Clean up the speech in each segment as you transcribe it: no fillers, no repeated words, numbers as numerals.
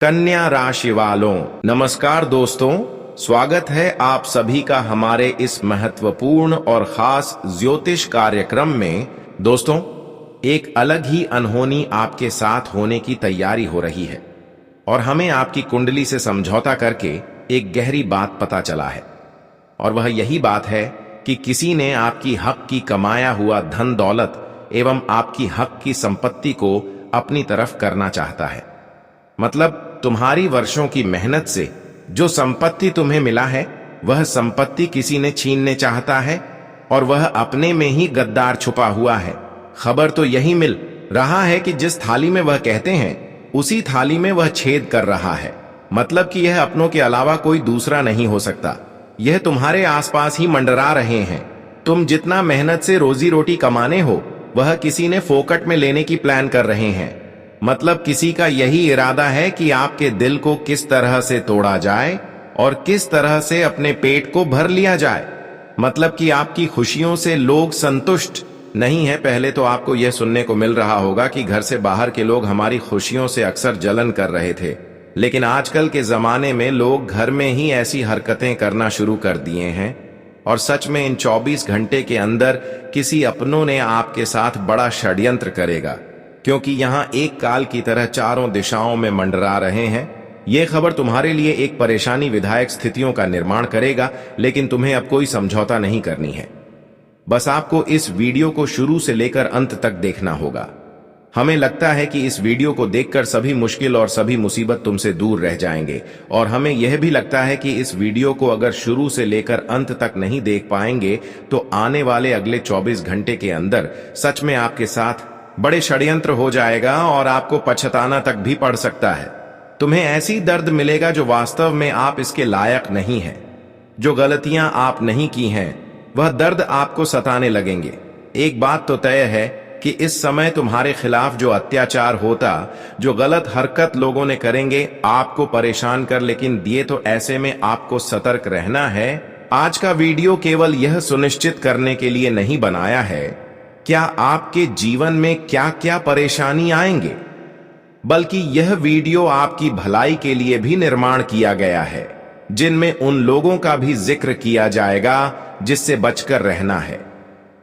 कन्या राशि वालों, नमस्कार दोस्तों। स्वागत है आप सभी का हमारे इस महत्वपूर्ण और खास ज्योतिष कार्यक्रम में। दोस्तों, एक अलग ही अनहोनी आपके साथ होने की तैयारी हो रही है और हमें आपकी कुंडली से समझौता करके एक गहरी बात पता चला है। और वह यही बात है कि किसी ने आपकी हक की कमाया हुआ धन दौलत एवं आपकी हक की संपत्ति को अपनी तरफ करना चाहता है। मतलब तुम्हारी वर्षों की मेहनत से जो संपत्ति तुम्हें मिला है, वह संपत्ति किसी ने छीनने चाहता है और वह अपने में ही गद्दार छुपा हुआ है। खबर तो यही मिल रहा है कि जिस थाली में वह कहते हैं, उसी थाली में वह छेद कर रहा है। मतलब कि यह अपनों के अलावा कोई दूसरा नहीं हो सकता। यह तुम्हारे आसपास ही मंडरा रहे हैं। तुम जितना मेहनत से रोजी रोटी कमाने हो, वह किसी ने फोकट में लेने की प्लान कर रहे हैं। मतलब किसी का यही इरादा है कि आपके दिल को किस तरह से तोड़ा जाए और किस तरह से अपने पेट को भर लिया जाए। मतलब कि आपकी खुशियों से लोग संतुष्ट नहीं है। पहले तो आपको यह सुनने को मिल रहा होगा कि घर से बाहर के लोग हमारी खुशियों से अक्सर जलन कर रहे थे, लेकिन आजकल के जमाने में लोग घर में ही ऐसी हरकतें करना शुरू कर दिए हैं। और सच में इन 24 घंटे के अंदर किसी अपनों ने आपके साथ बड़ा षड्यंत्र करेगा, क्योंकि यहां एक काल की तरह चारों दिशाओं में मंडरा रहे हैं। यह खबर तुम्हारे लिए एक परेशानी विधायक स्थितियों का निर्माण करेगा, लेकिन तुम्हें अब कोई समझौता नहीं करनी है। बस आपको इस वीडियो को शुरू से लेकर अंत तक देखना होगा। हमें लगता है कि इस वीडियो को देखकर सभी मुश्किल और सभी मुसीबत तुमसे दूर रह जाएंगे, और हमें यह भी लगता है कि इस वीडियो को अगर शुरू से लेकर अंत तक नहीं देख पाएंगे तो आने वाले अगले 24 घंटे के अंदर सच में आपके साथ बड़े षड्यंत्र हो जाएगा और आपको पछताना तक भी पड़ सकता है। तुम्हें ऐसी दर्द मिलेगा जो वास्तव में आप इसके लायक नहीं हैं। जो गलतियां आप नहीं की हैं, वह दर्द आपको सताने लगेंगे। एक बात तो तय है कि इस समय तुम्हारे खिलाफ जो अत्याचार होता, जो गलत हरकत लोगों ने करेंगे आपको परेशान कर, लेकिन दिए तो ऐसे में आपको सतर्क रहना है। आज का वीडियो केवल यह सुनिश्चित करने के लिए नहीं बनाया है क्या आपके जीवन में क्या क्या परेशानी आएंगे, बल्कि यह वीडियो आपकी भलाई के लिए भी निर्माण किया गया है, जिनमें उन लोगों का भी जिक्र किया जाएगा जिससे बचकर रहना है।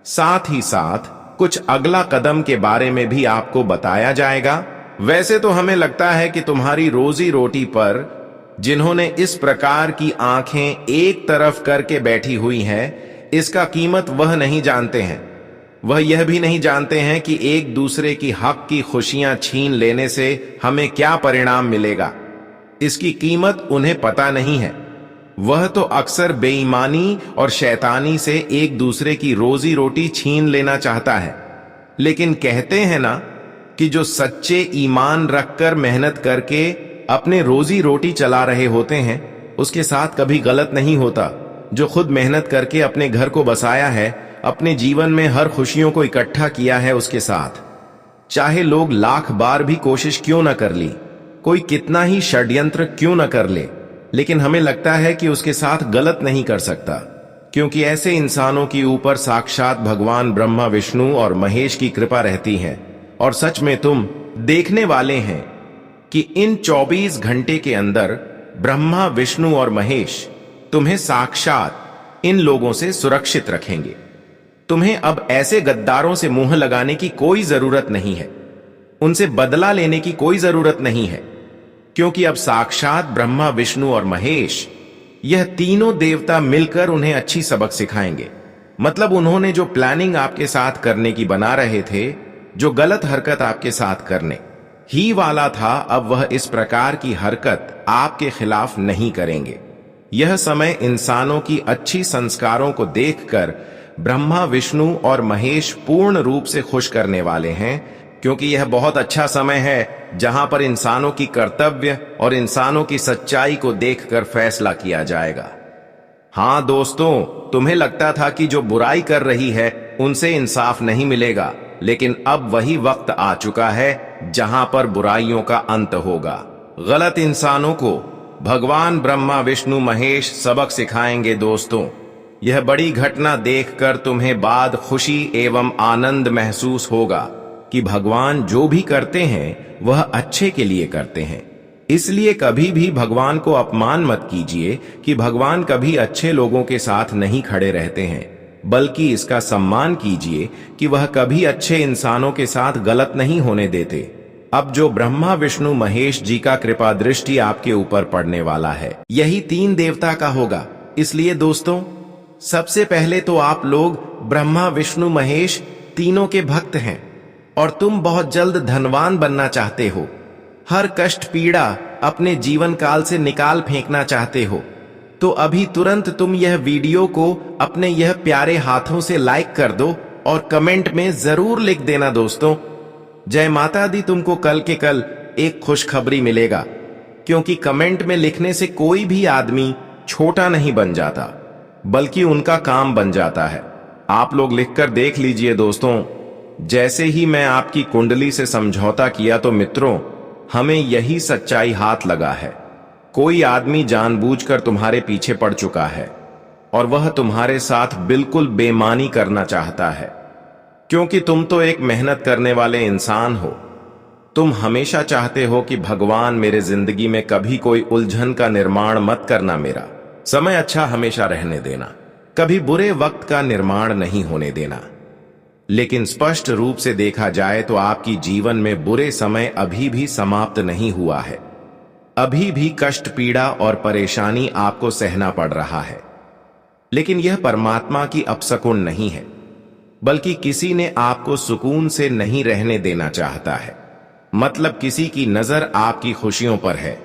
साथ ही साथ कुछ अगला कदम के बारे में भी आपको बताया जाएगा। वैसे तो हमें लगता है कि तुम्हारी रोजी रोटी पर जिन्होंने इस प्रकार की आंखें एक तरफ करके बैठी हुई हैं, इसका कीमत वह नहीं जानते हैं। वह यह भी नहीं जानते हैं कि एक दूसरे की हक की खुशियां छीन लेने से हमें क्या परिणाम मिलेगा। इसकी कीमत उन्हें पता नहीं है। वह तो अक्सर बेईमानी और शैतानी से एक दूसरे की रोजी रोटी छीन लेना चाहता है। लेकिन कहते हैं ना कि जो सच्चे ईमान रखकर मेहनत करके अपने रोजी रोटी चला रहे होते हैं, उसके साथ कभी गलत नहीं होता। जो खुद मेहनत करके अपने घर को बसाया है, अपने जीवन में हर खुशियों को इकट्ठा किया है, उसके साथ चाहे लोग लाख बार भी कोशिश क्यों न कर ली, कोई कितना ही षड्यंत्र क्यों न कर ले, लेकिन हमें लगता है कि उसके साथ गलत नहीं कर सकता, क्योंकि ऐसे इंसानों के ऊपर साक्षात भगवान ब्रह्मा, विष्णु और महेश की कृपा रहती है। और सच में तुम देखने वाले हैं कि इन 24 घंटे के अंदर ब्रह्मा, विष्णु और महेश तुम्हें साक्षात इन लोगों से सुरक्षित रखेंगे। तुम्हें अब ऐसे गद्दारों से मुंह लगाने की कोई जरूरत नहीं है, उनसे बदला लेने की कोई जरूरत नहीं है, क्योंकि अब साक्षात ब्रह्मा, विष्णु और महेश, यह तीनों देवता मिलकर उन्हें अच्छी सबक सिखाएंगे। मतलब उन्होंने जो प्लानिंग आपके साथ करने की बना रहे थे, जो गलत हरकत आपके साथ करने ही वाला था, अब वह इस प्रकार की हरकत आपके खिलाफ नहीं करेंगे। यह समय इंसानों की अच्छी संस्कारों को देखकर ब्रह्मा, विष्णु और महेश पूर्ण रूप से खुश करने वाले हैं, क्योंकि यह बहुत अच्छा समय है जहां पर इंसानों की कर्तव्य और इंसानों की सच्चाई को देखकर फैसला किया जाएगा। हां दोस्तों, तुम्हें लगता था कि जो बुराई कर रही है उनसे इंसाफ नहीं मिलेगा, लेकिन अब वही वक्त आ चुका है जहां पर बुराइयों का अंत होगा। गलत इंसानों को भगवान ब्रह्मा, विष्णु, महेश सबक सिखाएंगे। दोस्तों, यह बड़ी घटना देखकर तुम्हें बाद खुशी एवं आनंद महसूस होगा कि भगवान जो भी करते हैं वह अच्छे के लिए करते हैं। इसलिए कभी भी भगवान को अपमान मत कीजिए कि भगवान कभी अच्छे लोगों के साथ नहीं खड़े रहते हैं, बल्कि इसका सम्मान कीजिए कि वह कभी अच्छे इंसानों के साथ गलत नहीं होने देते। अब जो ब्रह्मा विष्णु महेश जी का कृपा दृष्टि आपके ऊपर पड़ने वाला है, यही 3 देवता का होगा। इसलिए दोस्तों, सबसे पहले तो आप लोग ब्रह्मा विष्णु महेश तीनों के भक्त हैं और तुम बहुत जल्द धनवान बनना चाहते हो, हर कष्ट पीड़ा अपने जीवन काल से निकाल फेंकना चाहते हो, तो अभी तुरंत तुम यह वीडियो को अपने यह प्यारे हाथों से लाइक कर दो और कमेंट में जरूर लिख देना दोस्तों, जय माता दी। तुमको कल के कल एक खुशखबरी मिलेगा, क्योंकि कमेंट में लिखने से कोई भी आदमी छोटा नहीं बन जाता, बल्कि उनका काम बन जाता है। आप लोग लिखकर देख लीजिए दोस्तों। जैसे ही मैं आपकी कुंडली से समझौता किया तो मित्रों, हमें यही सच्चाई हाथ लगा है। कोई आदमी जानबूझकर तुम्हारे पीछे पड़ चुका है और वह तुम्हारे साथ बिल्कुल बेईमानी करना चाहता है, क्योंकि तुम तो एक मेहनत करने वाले इंसान हो। तुम हमेशा चाहते हो कि भगवान मेरे जिंदगी में कभी कोई उलझन का निर्माण मत करना, मेरा समय अच्छा हमेशा रहने देना, कभी बुरे वक्त का निर्माण नहीं होने देना। लेकिन स्पष्ट रूप से देखा जाए तो आपकी जीवन में बुरे समय अभी भी समाप्त नहीं हुआ है। अभी भी कष्ट पीड़ा और परेशानी आपको सहना पड़ रहा है, लेकिन यह परमात्मा की अपशकुन नहीं है, बल्कि किसी ने आपको सुकून से नहीं रहने देना चाहता है। मतलब किसी की नजर आपकी खुशियों पर है,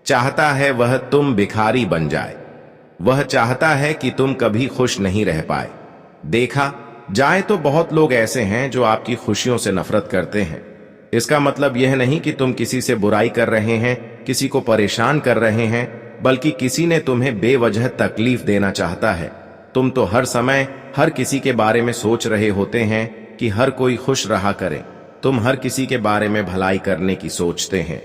चाहता है वह तुम भिखारी बन जाए, वह चाहता है कि तुम कभी खुश नहीं रह पाए। देखा जाए तो बहुत लोग ऐसे हैं जो आपकी खुशियों से नफरत करते हैं। इसका मतलब यह नहीं कि तुम किसी से बुराई कर रहे हैं, किसी को परेशान कर रहे हैं, बल्कि किसी ने तुम्हें बेवजह तकलीफ देना चाहता है। तुम तो हर समय हर किसी के बारे में सोच रहे होते हैं कि हर कोई खुश रहा करे। तुम हर किसी के बारे में भलाई करने की सोचते हैं,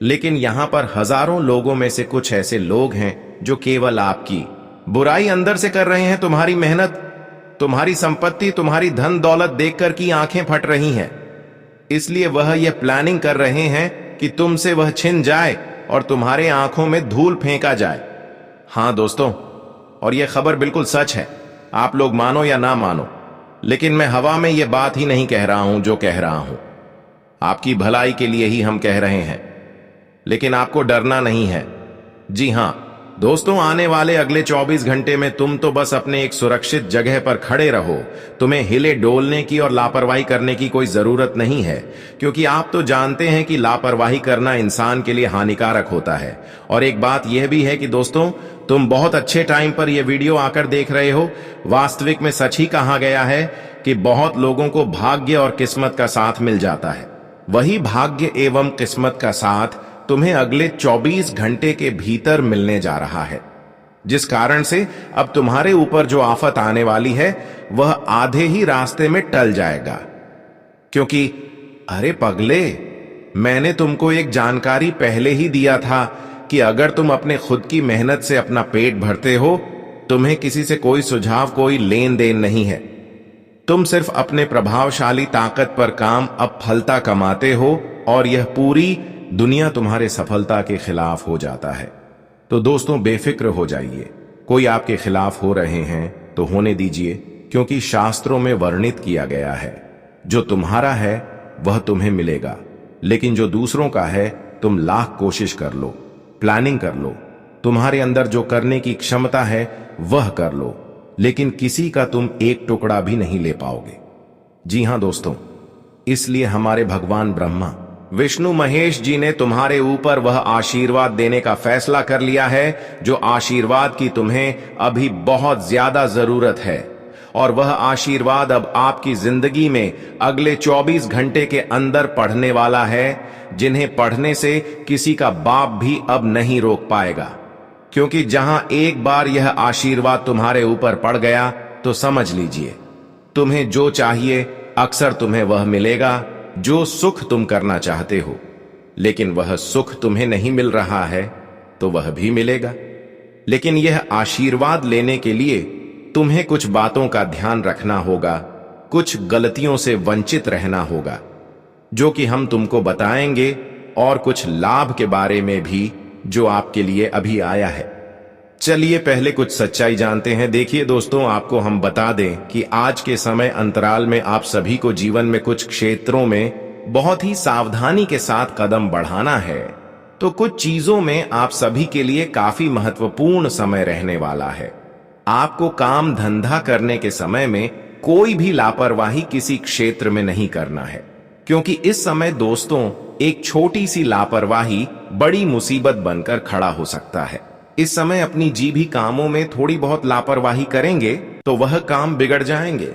लेकिन यहां पर हजारों लोगों में से कुछ ऐसे लोग हैं जो केवल आपकी बुराई अंदर से कर रहे हैं। तुम्हारी मेहनत, तुम्हारी संपत्ति, तुम्हारी धन दौलत देखकर की आंखें फट रही हैं। इसलिए वह यह प्लानिंग कर रहे हैं कि तुमसे वह छिन जाए और तुम्हारे आंखों में धूल फेंका जाए। हां दोस्तों, और यह खबर बिल्कुल सच है, आप लोग मानो या ना मानो, लेकिन मैं हवा में यह बात ही नहीं कह रहा हूं जो कह रहा हूं। आपकी भलाई के लिए ही हम कह रहे हैं, लेकिन आपको डरना नहीं है। जी हां दोस्तों, आने वाले अगले 24 घंटे में तुम तो बस अपने एक सुरक्षित जगह पर खड़े रहो। तुम्हें हिले डोलने की और लापरवाही करने की कोई जरूरत नहीं है, क्योंकि आप तो जानते हैं कि लापरवाही करना इंसान के लिए हानिकारक होता है। और एक बात यह भी है कि दोस्तों, तुम बहुत अच्छे टाइम पर यह वीडियो आकर देख रहे हो। वास्तविक में सच ही कहा गया है कि बहुत लोगों को भाग्य और किस्मत का साथ मिल जाता है। वही भाग्य एवं किस्मत का साथ तुम्हें अगले 24 घंटे के भीतर मिलने जा रहा है, जिस कारण से अब तुम्हारे ऊपर जो आफत आने वाली है वह आधे ही रास्ते में टल जाएगा। क्योंकि अरे पगले, मैंने तुमको एक जानकारी पहले ही दिया था कि अगर तुम अपने खुद की मेहनत से अपना पेट भरते हो, तुम्हें किसी से कोई सुझाव, कोई लेन देन नहीं है। तुम सिर्फ अपने प्रभावशाली ताकत पर काम अब फलता कमाते हो और यह पूरी दुनिया तुम्हारे सफलता के खिलाफ हो जाता है। तो दोस्तों, बेफिक्र हो जाइए। कोई आपके खिलाफ हो रहे हैं तो होने दीजिए, क्योंकि शास्त्रों में वर्णित किया गया है, जो तुम्हारा है वह तुम्हें मिलेगा, लेकिन जो दूसरों का है तुम लाख कोशिश कर लो, प्लानिंग कर लो, तुम्हारे अंदर जो करने की क्षमता है वह कर लो, लेकिन किसी का तुम एक टुकड़ा भी नहीं ले पाओगे। जी हां दोस्तों, इसलिए हमारे भगवान ब्रह्मा विष्णु महेश जी ने तुम्हारे ऊपर वह आशीर्वाद देने का फैसला कर लिया है, जो आशीर्वाद की तुम्हें अभी बहुत ज्यादा जरूरत है। और वह आशीर्वाद अब आपकी जिंदगी में अगले 24 घंटे के अंदर पढ़ने वाला है, जिन्हें पढ़ने से किसी का बाप भी अब नहीं रोक पाएगा। क्योंकि जहां एक बार यह आशीर्वाद तुम्हारे ऊपर पड़ गया तो समझ लीजिए, तुम्हें जो चाहिए अक्सर तुम्हें वह मिलेगा, जो सुख तुम करना चाहते हो। लेकिन वह सुख तुम्हें नहीं मिल रहा है तो वह भी मिलेगा। लेकिन यह आशीर्वाद लेने के लिए तुम्हें कुछ बातों का ध्यान रखना होगा, कुछ गलतियों से वंचित रहना होगा, जो कि हम तुमको बताएंगे और कुछ लाभ के बारे में भी जो आपके लिए अभी आया है। चलिए पहले कुछ सच्चाई जानते हैं। देखिए दोस्तों, आपको हम बता दें कि आज के समय अंतराल में आप सभी को जीवन में कुछ क्षेत्रों में बहुत ही सावधानी के साथ कदम बढ़ाना है। तो कुछ चीजों में आप सभी के लिए काफी महत्वपूर्ण समय रहने वाला है। आपको काम धंधा करने के समय में कोई भी लापरवाही किसी क्षेत्र में नहीं करना है, क्योंकि इस समय दोस्तों एक छोटी सी लापरवाही बड़ी मुसीबत बनकर खड़ा हो सकता है। इस समय अपनी जी भी कामों में थोड़ी बहुत लापरवाही करेंगे तो वह काम बिगड़ जाएंगे,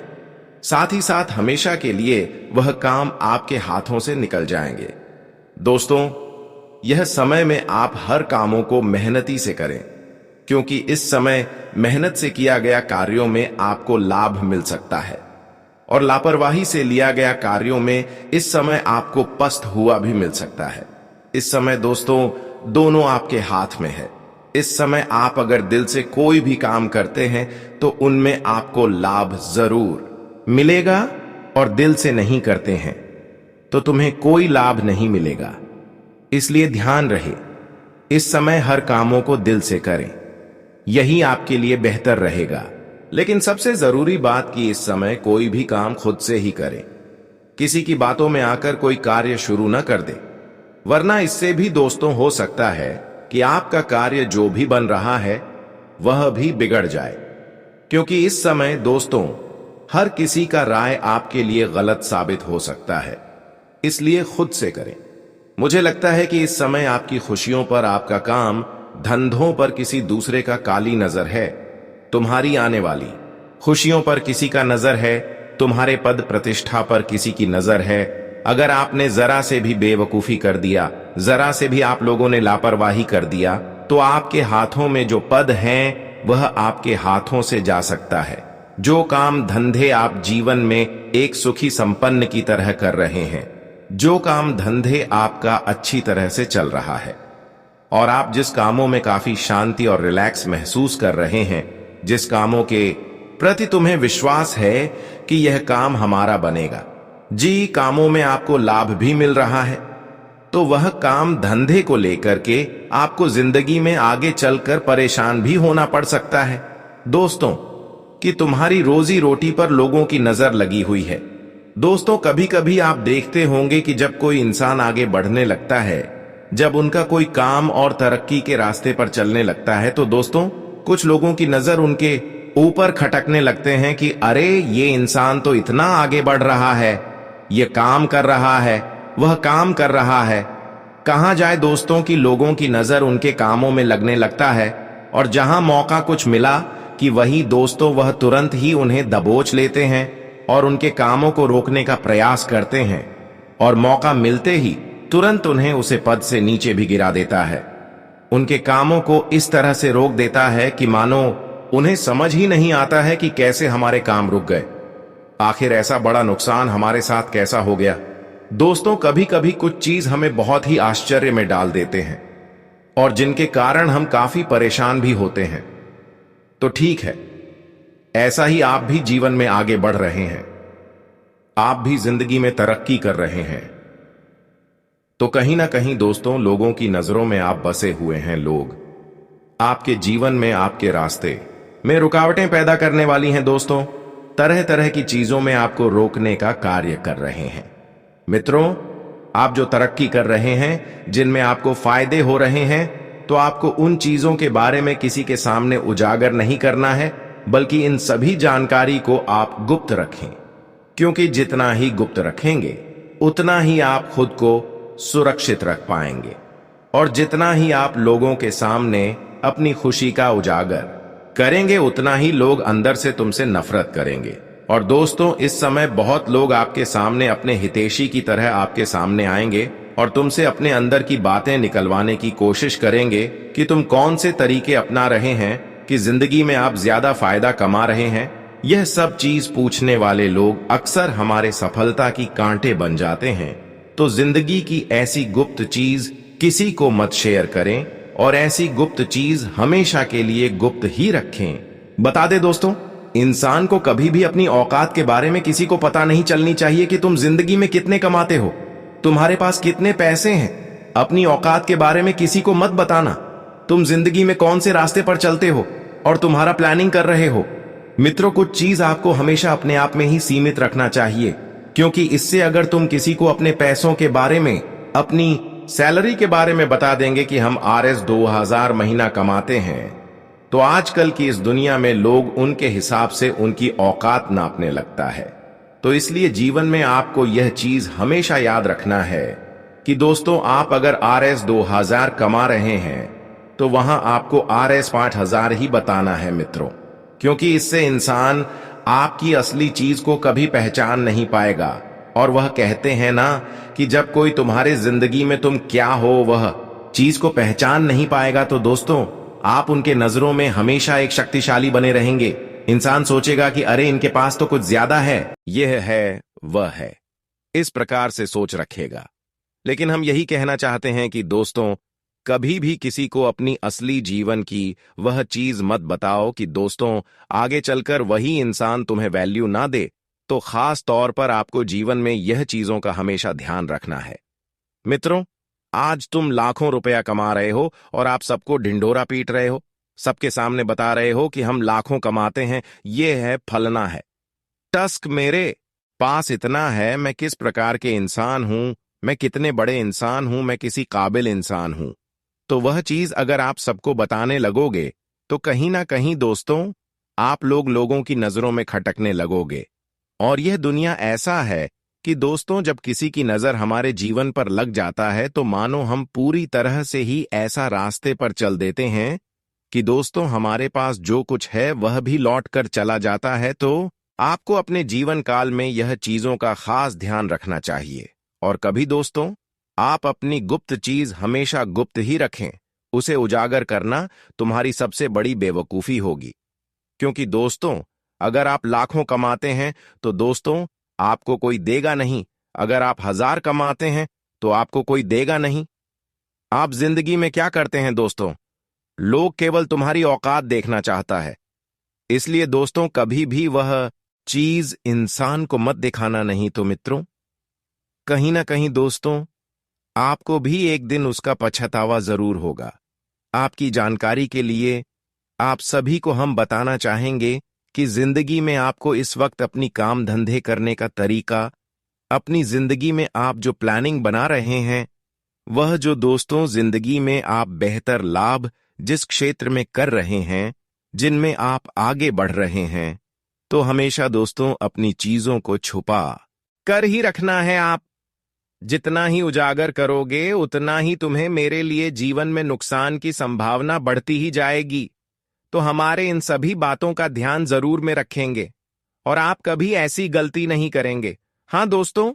साथ ही साथ हमेशा के लिए वह काम आपके हाथों से निकल जाएंगे। दोस्तों, यह समय में आप हर कामों को मेहनती से करें, क्योंकि इस समय मेहनत से किया गया कार्यों में आपको लाभ मिल सकता है और लापरवाही से लिया गया कार्यों में इस समय आपको पस्त हुआ भी मिल सकता है। इस समय दोस्तों दोनों आपके हाथ में है। इस समय आप अगर दिल से कोई भी काम करते हैं तो उनमें आपको लाभ जरूर मिलेगा, और दिल से नहीं करते हैं तो तुम्हें कोई लाभ नहीं मिलेगा। इसलिए ध्यान रहे, इस समय हर कामों को दिल से करें, यही आपके लिए बेहतर रहेगा। लेकिन सबसे जरूरी बात कि इस समय कोई भी काम खुद से ही करें, किसी की बातों में आकर कोई कार्य शुरू न कर दे, वरना इससे भी दोस्तों हो सकता है कि आपका कार्य जो भी बन रहा है वह भी बिगड़ जाए, क्योंकि इस समय दोस्तों हर किसी का राय आपके लिए गलत साबित हो सकता है। इसलिए खुद से करें। मुझे लगता है कि इस समय आपकी खुशियों पर, आपका काम धंधों पर किसी दूसरे का काली नजर है। तुम्हारी आने वाली खुशियों पर किसी का नजर है, तुम्हारे पद प्रतिष्ठा पर किसी की नजर है। अगर आपने जरा से भी बेवकूफी कर दिया, जरा से भी आप लोगों ने लापरवाही कर दिया, तो आपके हाथों में जो पद हैं वह आपके हाथों से जा सकता है। जो काम धंधे आप जीवन में एक सुखी संपन्न की तरह कर रहे हैं, जो काम धंधे आपका अच्छी तरह से चल रहा है, और आप जिस कामों में काफी शांति और रिलैक्स महसूस कर रहे हैं, जिस कामों के प्रति तुम्हें विश्वास है कि यह काम हमारा बनेगा, जी कामों में आपको लाभ भी मिल रहा है, तो वह काम धंधे को लेकर के आपको जिंदगी में आगे चलकर परेशान भी होना पड़ सकता है दोस्तों, कि तुम्हारी रोजी रोटी पर लोगों की नजर लगी हुई है। दोस्तों, कभी कभी आप देखते होंगे कि जब कोई इंसान आगे बढ़ने लगता है, जब उनका कोई काम और तरक्की के रास्ते पर चलने लगता है, तो दोस्तों कुछ लोगों की नजर उनके ऊपर खटकने लगते हैं कि अरे ये इंसान तो इतना आगे बढ़ रहा है, ये काम कर रहा है, वह काम कर रहा है। कहां जाए दोस्तों कि लोगों की नजर उनके कामों में लगने लगता है, और जहां मौका कुछ मिला कि वही दोस्तों वह तुरंत ही उन्हें दबोच लेते हैं और उनके कामों को रोकने का प्रयास करते हैं, और मौका मिलते ही तुरंत उन्हें उसे पद से नीचे भी गिरा देता है। उनके कामों को इस तरह से रोक देता है कि मानो उन्हें समझ ही नहीं आता है कि कैसे हमारे काम रुक गए, आखिर ऐसा बड़ा नुकसान हमारे साथ कैसा हो गया। दोस्तों, कभी कभी कुछ चीज हमें बहुत ही आश्चर्य में डाल देते हैं और जिनके कारण हम काफी परेशान भी होते हैं। तो ठीक है, ऐसा ही आप भी जीवन में आगे बढ़ रहे हैं, आप भी जिंदगी में तरक्की कर रहे हैं, तो कहीं ना कहीं दोस्तों लोगों की नजरों में आप बसे हुए हैं। लोग आपके जीवन में, आपके रास्ते में रुकावटें पैदा करने वाली हैं दोस्तों, तरह तरह की चीजों में आपको रोकने का कार्य कर रहे हैं। मित्रों, आप जो तरक्की कर रहे हैं, जिनमें आपको फायदे हो रहे हैं, तो आपको उन चीजों के बारे में किसी के सामने उजागर नहीं करना है, बल्कि इन सभी जानकारी को आप गुप्त रखें, क्योंकि जितना ही गुप्त रखेंगे उतना ही आप खुद को सुरक्षित रख पाएंगे, और जितना ही आप लोगों के सामने अपनी खुशी का उजागर करेंगे उतना ही लोग अंदर से तुमसे नफरत करेंगे। और दोस्तों, इस समय बहुत लोग आपके सामने अपने हितैषी की तरह आपके सामने आएंगे और तुमसे अपने अंदर की बातें निकलवाने की कोशिश करेंगे कि तुम कौन से तरीके अपना रहे हैं कि जिंदगी में आप ज्यादा फायदा कमा रहे हैं। यह सब चीज पूछने वाले लोग अक्सर हमारे सफलता की कांटे बन जाते हैं। तो जिंदगी की ऐसी गुप्त चीज किसी को मत शेयर करें, और ऐसी गुप्त चीज हमेशा के लिए गुप्त ही रखें। बता दे दोस्तों, इंसान को कभी भी अपनी औकात के बारे में किसी को पता नहीं चलनी चाहिए कि तुम जिंदगी में कितने कमाते हो, तुम्हारे पास कितने पैसे हैं। अपनी औकात के बारे में किसी को मत बताना। तुम जिंदगी में कौन से रास्ते पर चलते हो और तुम्हारा प्लानिंग कर रहे हो। मित्रों, कुछ चीज आपको हमेशा अपने आप में ही सीमित रखना चाहिए, क्योंकि इससे अगर तुम किसी को अपने पैसों के बारे में, अपनी सैलरी के बारे में बता देंगे कि हम RS 2000 महीना कमाते हैं, तो आजकल की इस दुनिया में लोग उनके हिसाब से उनकी औकात नापने लगता है। तो इसलिए जीवन में आपको यह चीज हमेशा याद रखना है कि दोस्तों, आप अगर RS 2000 कमा रहे हैं तो वहां आपको RS 5000 ही बताना है मित्रों, क्योंकि इससे इंसान आपकी असली चीज को कभी पहचान नहीं पाएगा। और वह कहते हैं ना कि जब कोई तुम्हारे जिंदगी में तुम क्या हो वह चीज को पहचान नहीं पाएगा, तो दोस्तों आप उनके नजरों में हमेशा एक शक्तिशाली बने रहेंगे। इंसान सोचेगा कि अरे इनके पास तो कुछ ज्यादा है, यह है वह है, इस प्रकार से सोच रखेगा। लेकिन हम यही कहना चाहते हैं कि दोस्तों, कभी भी किसी को अपनी असली जीवन की वह चीज मत बताओ कि दोस्तों आगे चलकर वही इंसान तुम्हें वैल्यू ना दे। तो खास तौर पर आपको जीवन में यह चीजों का हमेशा ध्यान रखना है। मित्रों, आज तुम लाखों रुपया कमा रहे हो और आप सबको ढिंढोरा पीट रहे हो, सबके सामने बता रहे हो कि हम लाखों कमाते हैं, ये है फलना है, टस्क मेरे पास इतना है, मैं किस प्रकार के इंसान हूं, मैं कितने बड़े इंसान हूं, मैं किसी काबिल इंसान हूं। तो वह चीज अगर आप सबको बताने लगोगे तो कहीं ना कहीं दोस्तों आप लोगों की नजरों में खटकने लगोगे। और यह दुनिया ऐसा है कि दोस्तों जब किसी की नजर हमारे जीवन पर लग जाता है तो मानो हम पूरी तरह से ही ऐसा रास्ते पर चल देते हैं कि दोस्तों हमारे पास जो कुछ है वह भी लौट कर चला जाता है। तो आपको अपने जीवन काल में यह चीजों का खास ध्यान रखना चाहिए। और कभी दोस्तों आप अपनी गुप्त चीज हमेशा गुप्त ही रखें, उसे उजागर करना तुम्हारी सबसे बड़ी बेवकूफी होगी। क्योंकि दोस्तों अगर आप लाखों कमाते हैं तो दोस्तों आपको कोई देगा नहीं, अगर आप 1000 कमाते हैं तो आपको कोई देगा नहीं। आप जिंदगी में क्या करते हैं दोस्तों, लोग केवल तुम्हारी औकात देखना चाहता है। इसलिए दोस्तों कभी भी वह चीज इंसान को मत दिखाना, नहीं तो मित्रों कहीं ना कहीं दोस्तों आपको भी एक दिन उसका पछतावा जरूर होगा। आपकी जानकारी के लिए आप सभी को हम बताना चाहेंगे कि जिंदगी में आपको इस वक्त अपनी काम धंधे करने का तरीका, अपनी जिंदगी में आप जो प्लानिंग बना रहे हैं, वह जो दोस्तों जिंदगी में आप बेहतर लाभ जिस क्षेत्र में कर रहे हैं, जिनमें आप आगे बढ़ रहे हैं, तो हमेशा दोस्तों अपनी चीजों को छुपा कर ही रखना है। आप जितना ही उजागर करोगे उतना ही तुम्हें मेरे लिए जीवन में नुकसान की संभावना बढ़ती ही जाएगी। तो हमारे इन सभी बातों का ध्यान जरूर में रखेंगे और आप कभी ऐसी गलती नहीं करेंगे। हाँ दोस्तों,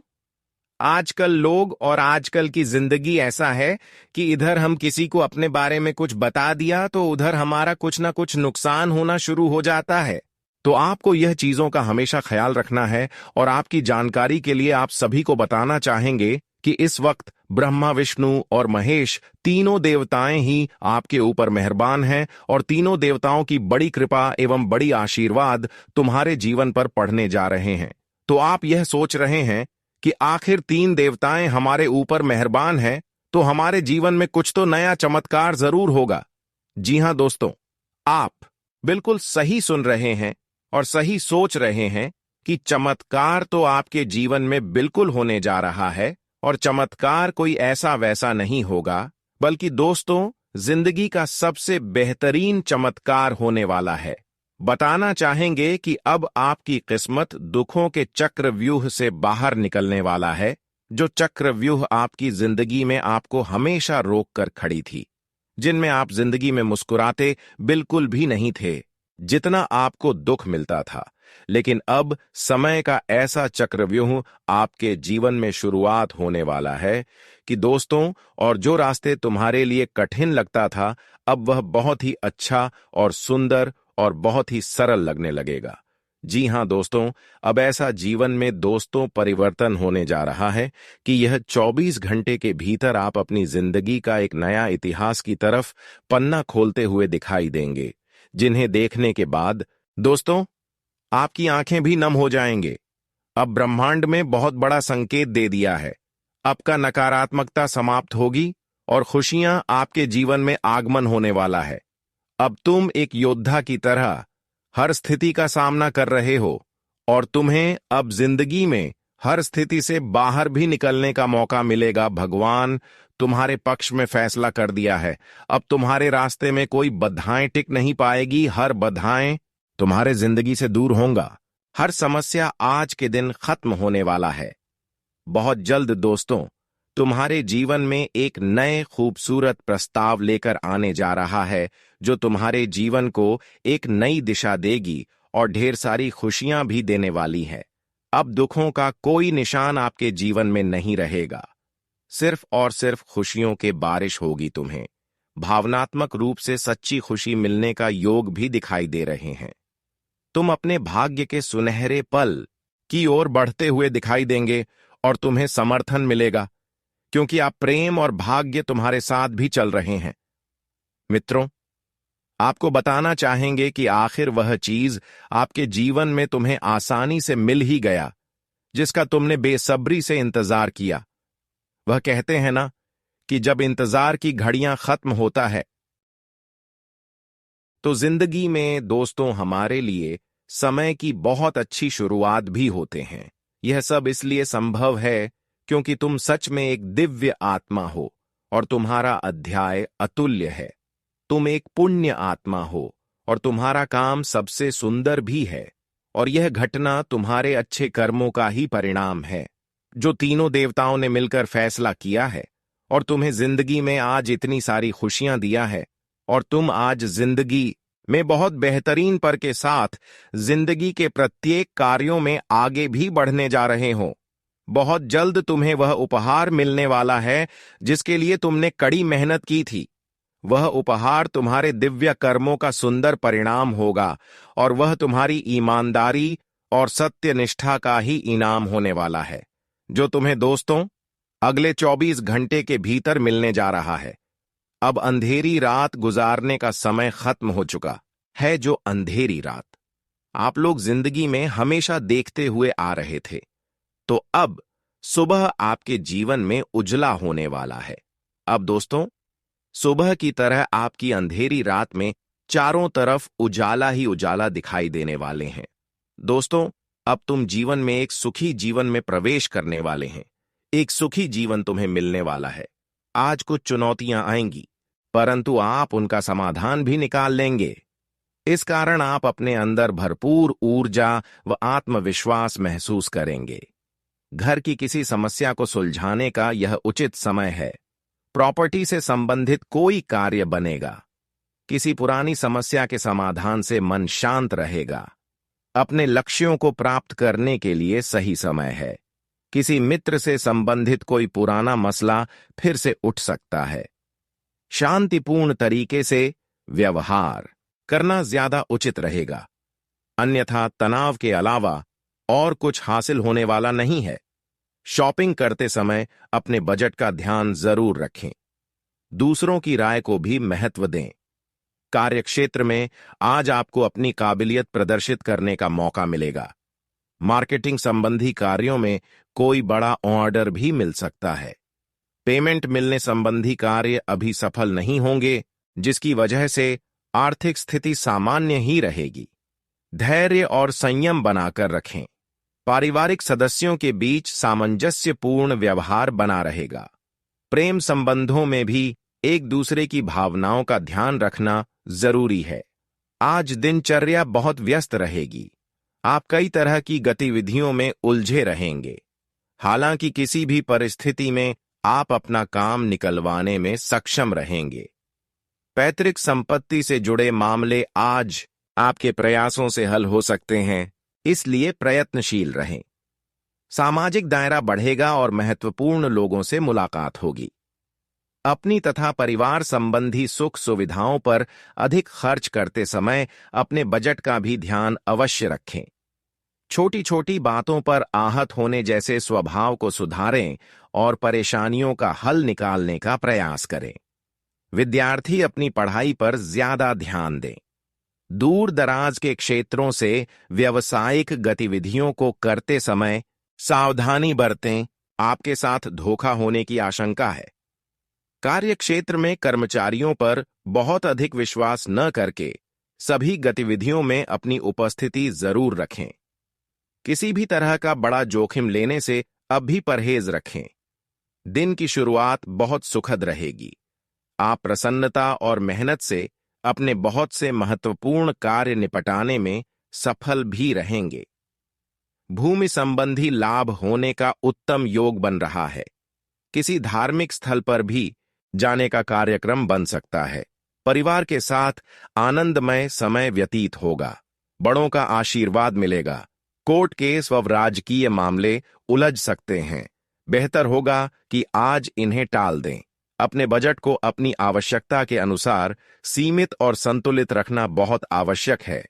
आजकल लोग और आजकल की जिंदगी ऐसा है कि इधर हम किसी को अपने बारे में कुछ बता दिया तो उधर हमारा कुछ ना कुछ नुकसान होना शुरू हो जाता है। तो आपको यह चीजों का हमेशा ख्याल रखना है। और आपकी जानकारी के लिए आप सभी को बताना चाहेंगे कि इस वक्त ब्रह्मा, विष्णु और महेश तीनों देवताएं ही आपके ऊपर मेहरबान हैं और तीनों देवताओं की बड़ी कृपा एवं बड़ी आशीर्वाद तुम्हारे जीवन पर पड़ने जा रहे हैं। तो आप यह सोच रहे हैं कि आखिर 3 देवताएं हमारे ऊपर मेहरबान हैं तो हमारे जीवन में कुछ तो नया चमत्कार जरूर होगा। जी हां दोस्तों, आप बिल्कुल सही सुन रहे हैं और सही सोच रहे हैं कि चमत्कार तो आपके जीवन में बिल्कुल होने जा रहा है। और चमत्कार कोई ऐसा वैसा नहीं होगा, बल्कि दोस्तों जिंदगी का सबसे बेहतरीन चमत्कार होने वाला है। बताना चाहेंगे कि अब आपकी किस्मत दुखों के चक्रव्यूह से बाहर निकलने वाला है, जो चक्रव्यूह आपकी जिंदगी में आपको हमेशा रोक कर खड़ी थी, जिनमें आप जिंदगी में मुस्कुराते बिल्कुल भी नहीं थे, जितना आपको दुख मिलता था। लेकिन अब समय का ऐसा चक्रव्यूह आपके जीवन में शुरुआत होने वाला है कि दोस्तों, और जो रास्ते तुम्हारे लिए कठिन लगता था अब वह बहुत ही अच्छा और सुंदर और बहुत ही सरल लगने लगेगा। जी हां दोस्तों, अब ऐसा जीवन में दोस्तों परिवर्तन होने जा रहा है कि यह 24 घंटे के भीतर आप अपनी जिंदगी का एक नया इतिहास की तरफ पन्ना खोलते हुए दिखाई देंगे, जिन्हें देखने के बाद दोस्तों आपकी आंखें भी नम हो जाएंगे। अब ब्रह्मांड में बहुत बड़ा संकेत दे दिया है, अब का नकारात्मकता समाप्त होगी और खुशियां आपके जीवन में आगमन होने वाला है। अब तुम एक योद्धा की तरह हर स्थिति का सामना कर रहे हो और तुम्हें अब जिंदगी में हर स्थिति से बाहर भी निकलने का मौका मिलेगा। भगवान तुम्हारे पक्ष में फैसला कर दिया है। अब तुम्हारे रास्ते में कोई बाधाएं टिक नहीं पाएगी। हर बाधाएं तुम्हारे जिंदगी से दूर होंगा। हर समस्या आज के दिन खत्म होने वाला है। बहुत जल्द दोस्तों, तुम्हारे जीवन में एक नए खूबसूरत प्रस्ताव लेकर आने जा रहा है जो तुम्हारे जीवन को एक नई दिशा देगी और ढेर सारी खुशियां भी देने वाली है। अब दुखों का कोई निशान आपके जीवन में नहीं रहेगा। सिर्फ और सिर्फ खुशियों के बारिश होगी। तुम्हें भावनात्मक रूप से सच्ची खुशी मिलने का योग भी दिखाई दे रहे हैं। तुम अपने भाग्य के सुनहरे पल की ओर बढ़ते हुए दिखाई देंगे और तुम्हें समर्थन मिलेगा क्योंकि आप प्रेम और भाग्य तुम्हारे साथ भी चल रहे हैं। मित्रों, आपको बताना चाहेंगे कि आखिर वह चीज आपके जीवन में तुम्हें आसानी से मिल ही गया जिसका तुमने बेसब्री से इंतजार किया। वह कहते हैं ना कि जब इंतजार की घड़ियां खत्म होता है तो जिंदगी में दोस्तों हमारे लिए समय की बहुत अच्छी शुरुआत भी होते हैं। यह सब इसलिए संभव है क्योंकि तुम सच में एक दिव्य आत्मा हो और तुम्हारा अध्याय अतुल्य है। तुम एक पुण्य आत्मा हो और तुम्हारा काम सबसे सुंदर भी है और यह घटना तुम्हारे अच्छे कर्मों का ही परिणाम है जो तीनों देवताओं ने मिलकर फैसला किया है और तुम्हें जिंदगी में आज इतनी सारी खुशियां दिया है और तुम आज जिंदगी में बहुत बेहतरीन पर के साथ जिंदगी के प्रत्येक कार्यों में आगे भी बढ़ने जा रहे हो। बहुत जल्द तुम्हें वह उपहार मिलने वाला है जिसके लिए तुमने कड़ी मेहनत की थी। वह उपहार तुम्हारे दिव्य कर्मों का सुंदर परिणाम होगा और वह तुम्हारी ईमानदारी और सत्यनिष्ठा का ही इनाम होने वाला है जो तुम्हें दोस्तों अगले 24 घंटे के भीतर मिलने जा रहा है। अब अंधेरी रात गुजारने का समय खत्म हो चुका है। जो अंधेरी रात आप लोग जिंदगी में हमेशा देखते हुए आ रहे थे, तो अब सुबह आपके जीवन में उजला होने वाला है। अब दोस्तों, सुबह की तरह आपकी अंधेरी रात में चारों तरफ उजाला ही उजाला दिखाई देने वाले हैं। दोस्तों, अब तुम जीवन में एक सुखी जीवन में प्रवेश करने वाले हैं। एक सुखी जीवन तुम्हें मिलने वाला है। आज कुछ चुनौतियां आएंगी, परंतु आप उनका समाधान भी निकाल लेंगे। इस कारण आप अपने अंदर भरपूर ऊर्जा व आत्मविश्वास महसूस करेंगे। घर की किसी समस्या को सुलझाने का यह उचित समय है। प्रॉपर्टी से संबंधित कोई कार्य बनेगा। किसी पुरानी समस्या के समाधान से मन शांत रहेगा। अपने लक्ष्यों को प्राप्त करने के लिए सही समय है। किसी मित्र से संबंधित कोई पुराना मसला फिर से उठ सकता है। शांतिपूर्ण तरीके से व्यवहार करना ज्यादा उचित रहेगा, अन्यथा तनाव के अलावा और कुछ हासिल होने वाला नहीं है। शॉपिंग करते समय अपने बजट का ध्यान जरूर रखें। दूसरों की राय को भी महत्व दें। कार्यक्षेत्र में आज आपको अपनी काबिलियत प्रदर्शित करने का मौका मिलेगा। मार्केटिंग संबंधी कार्यों में कोई बड़ा ऑर्डर भी मिल सकता है। पेमेंट मिलने संबंधी कार्य अभी सफल नहीं होंगे, जिसकी वजह से आर्थिक स्थिति सामान्य ही रहेगी। धैर्य और संयम बनाकर रखें। पारिवारिक सदस्यों के बीच सामंजस्यपूर्ण व्यवहार बना रहेगा। प्रेम संबंधों में भी एक दूसरे की भावनाओं का ध्यान रखना जरूरी है। आज दिनचर्या बहुत व्यस्त रहेगी। आप कई तरह की गतिविधियों में उलझे रहेंगे। हालांकि किसी भी परिस्थिति में आप अपना काम निकलवाने में सक्षम रहेंगे। पैतृक संपत्ति से जुड़े मामले आज आपके प्रयासों से हल हो सकते हैं, इसलिए प्रयत्नशील रहें। सामाजिक दायरा बढ़ेगा और महत्वपूर्ण लोगों से मुलाकात होगी। अपनी तथा परिवार संबंधी सुख सुविधाओं पर अधिक खर्च करते समय अपने बजट का भी ध्यान अवश्य रखें। छोटी छोटी बातों पर आहत होने जैसे स्वभाव को सुधारें और परेशानियों का हल निकालने का प्रयास करें। विद्यार्थी अपनी पढ़ाई पर ज्यादा ध्यान दें। दूर दराज के क्षेत्रों से व्यावसायिक गतिविधियों को करते समय सावधानी बरतें, आपके साथ धोखा होने की आशंका है। कार्यक्षेत्र में कर्मचारियों पर बहुत अधिक विश्वास न करके सभी गतिविधियों में अपनी उपस्थिति जरूर रखें। किसी भी तरह का बड़ा जोखिम लेने से अब भी परहेज रखें। दिन की शुरुआत बहुत सुखद रहेगी। आप प्रसन्नता और मेहनत से अपने बहुत से महत्वपूर्ण कार्य निपटाने में सफल भी रहेंगे। भूमि संबंधी लाभ होने का उत्तम योग बन रहा है। किसी धार्मिक स्थल पर भी जाने का कार्यक्रम बन सकता है। परिवार के साथ आनंदमय समय व्यतीत होगा। बड़ों का आशीर्वाद मिलेगा। कोर्ट केस व राजकीय मामले उलझ सकते हैं। बेहतर होगा कि आज इन्हें टाल दें। अपने बजट को अपनी आवश्यकता के अनुसार सीमित और संतुलित रखना बहुत आवश्यक है।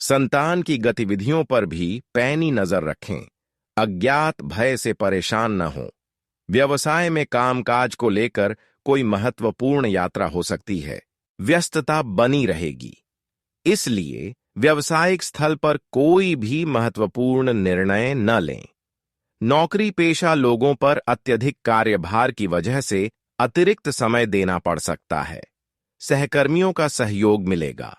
संतान की गतिविधियों पर भी पैनी नजर रखें। अज्ञात भय से परेशान न हो। व्यवसाय में कामकाज को लेकर कोई महत्वपूर्ण यात्रा हो सकती है। व्यस्तता बनी रहेगी, इसलिए व्यावसायिक स्थल पर कोई भी महत्वपूर्ण निर्णय न लें। नौकरी पेशा लोगों पर अत्यधिक कार्यभार की वजह से अतिरिक्त समय देना पड़ सकता है। सहकर्मियों का सहयोग मिलेगा।